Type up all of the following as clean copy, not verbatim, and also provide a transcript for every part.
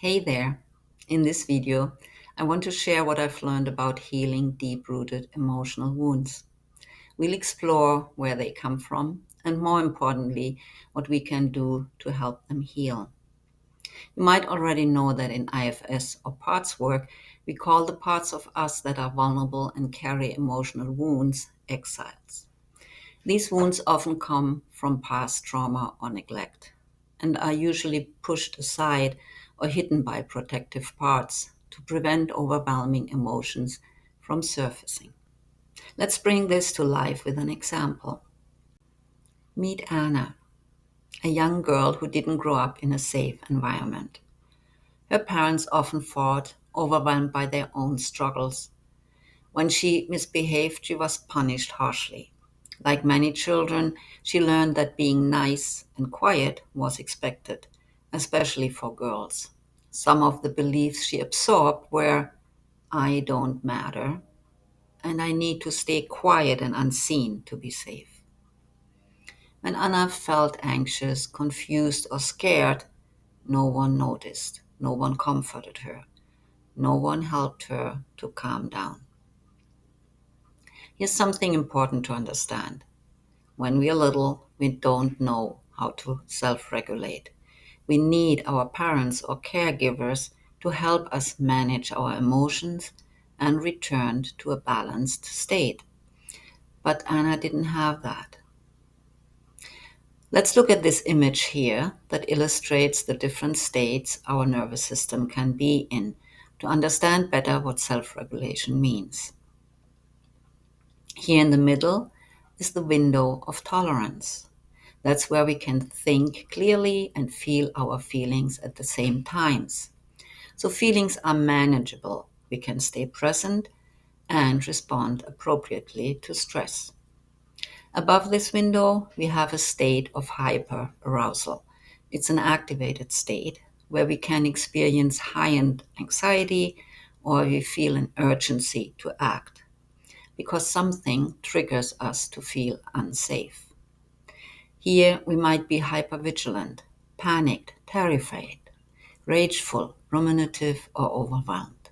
Hey there! In this video, I want to share what I've learned about healing deep rooted emotional wounds. We'll explore where they come from and, more importantly, what we can do to help them heal. You might already know that in IFS or parts work, we call the parts of us that are vulnerable and carry emotional wounds exiles. These wounds often come from past trauma or neglect and are usually pushed aside or hidden by protective parts to prevent overwhelming emotions from surfacing. Let's bring this to life with an example. Meet Anna, a young girl who didn't grow up in a safe environment. Her parents often fought, overwhelmed by their own struggles. When she misbehaved, she was punished harshly. Like many children, she learned that being nice and quiet was expected, especially for girls. Some of the beliefs she absorbed were I don't matter, and I need to stay quiet and unseen to be safe. When Anna felt anxious, confused, or scared, no one noticed, no one comforted her, no one helped her to calm down. Here's something important to understand. When we are little, we don't know how to self regulate. We need our parents or caregivers to help us manage our emotions and return to a balanced state. But Anna didn't have that. Let's look at this image here that illustrates the different states our nervous system can be in to understand better what self regulation means. Here in the middle is the window of tolerance. That's where we can think clearly and feel our feelings at the same times. So feelings are manageable. We can stay present and respond appropriately to stress. Above this window, we have a state of hyperarousal. It's an activated state where we can experience heightened anxiety or we feel an urgency to act because something triggers us to feel unsafe. Here we might be hypervigilant, panicked, terrified, rageful, ruminative, or overwhelmed.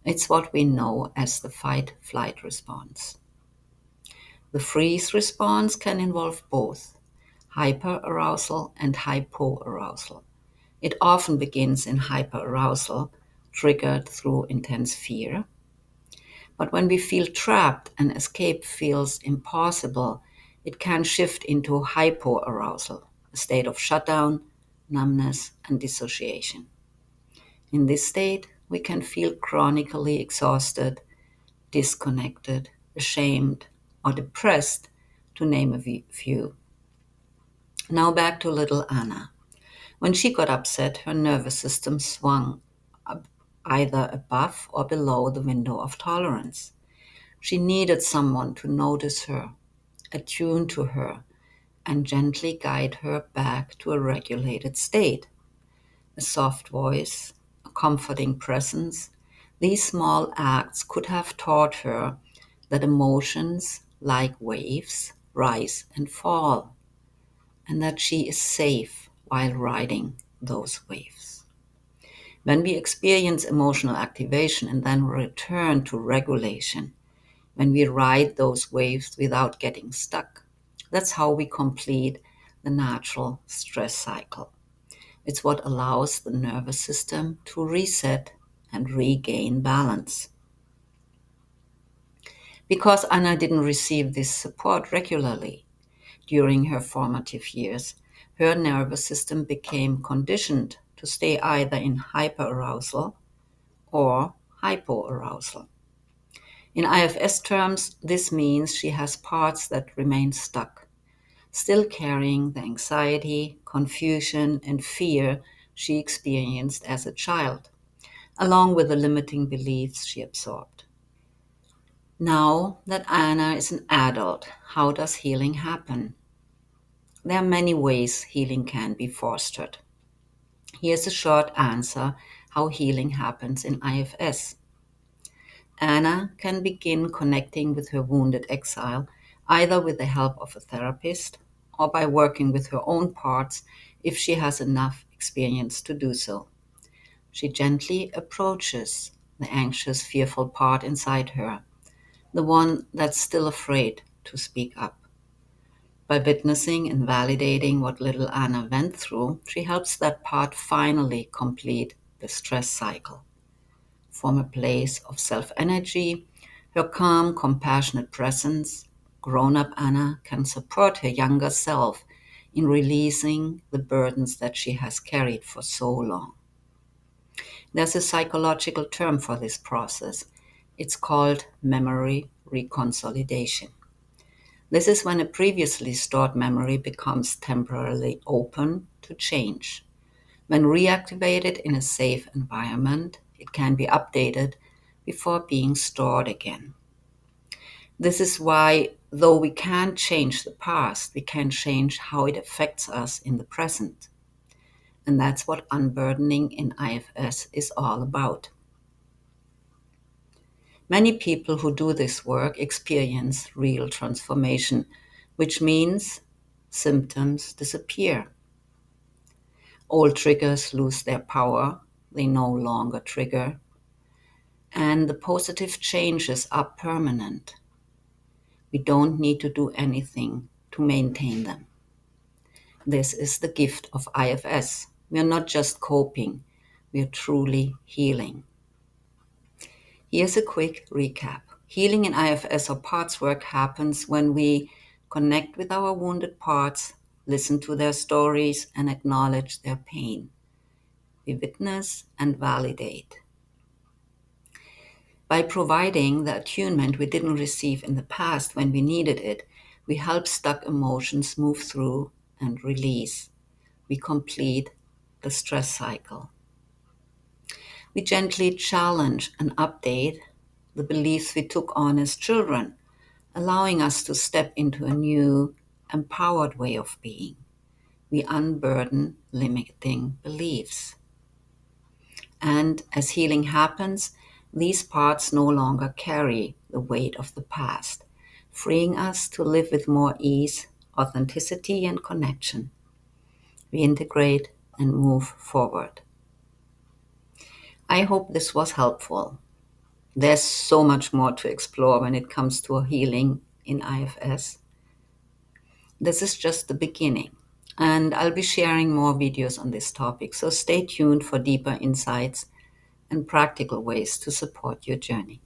It's what we know as the fight flight response. The freeze response can involve both hyperarousal and hypoarousal. It often begins in hyperarousal, triggered through intense fear. But when we feel trapped and escape feels impossible, it can shift into hypoarousal, a state of shutdown, numbness, and dissociation. In this state, we can feel chronically exhausted, disconnected, ashamed, or depressed, to name a few. Now back to little Anna. When she got upset, her nervous system swung either above or below the window of tolerance. She needed someone to notice her, attune to her, and gently guide her back to a regulated state. A soft voice, a comforting presence, these small acts could have taught her that emotions, like waves, rise and fall, and that she is safe while riding those waves. When we experience emotional activation and then return to regulation, when we ride those waves without getting stuck, that's how we complete the natural stress cycle. It's what allows the nervous system to reset and regain balance. Because Anna didn't receive this support regularly during her formative years, her nervous system became conditioned to stay either in hyperarousal or hypoarousal. In IFS terms, this means she has parts that remain stuck, still carrying the anxiety, confusion, and fear she experienced as a child, along with the limiting beliefs she absorbed. Now that Anna is an adult, how does healing happen? There are many ways healing can be fostered. Here's a short answer how healing happens in IFS. Anna can begin connecting with her wounded exile either with the help of a therapist or by working with her own parts if she has enough experience to do so. She gently approaches the anxious, fearful part inside her, the one that's still afraid to speak up. By witnessing and validating what little Anna went through, she helps that part finally complete the stress cycle. From a place of self energy, her calm, compassionate presence, grown up Anna can support her younger self in releasing the burdens that she has carried for so long. There's a psychological term for this process. It's called memory reconsolidation. This is when a previously stored memory becomes temporarily open to change. When reactivated in a safe environment, it can be updated before being stored again. This is why, though we can't change the past, we can change how it affects us in the present. And that's what unburdening in IFS is all about. Many people who do this work experience real transformation, which means symptoms disappear. Old triggers lose their power, they no longer trigger, and the positive changes are permanent. We don't need to do anything to maintain them. This is the gift of IFS. We are not just coping, we are truly healing. Here's a quick recap. Healing in IFS or parts work happens when we connect with our wounded parts, listen to their stories, and acknowledge their pain. We witness and validate. By providing the attunement we didn't receive in the past when we needed it, we help stuck emotions move through and release. We complete the stress cycle. We gently challenge and update the beliefs we took on as children, allowing us to step into a new, empowered way of being. We unburden limiting beliefs. And as healing happens, these parts no longer carry the weight of the past, freeing us to live with more ease, authenticity, and connection. We integrate and move forward. I hope this was helpful. There's so much more to explore when it comes to healing in IFS. This is just the beginning, and I'll be sharing more videos on this topic, so stay tuned for deeper insights and practical ways to support your journey.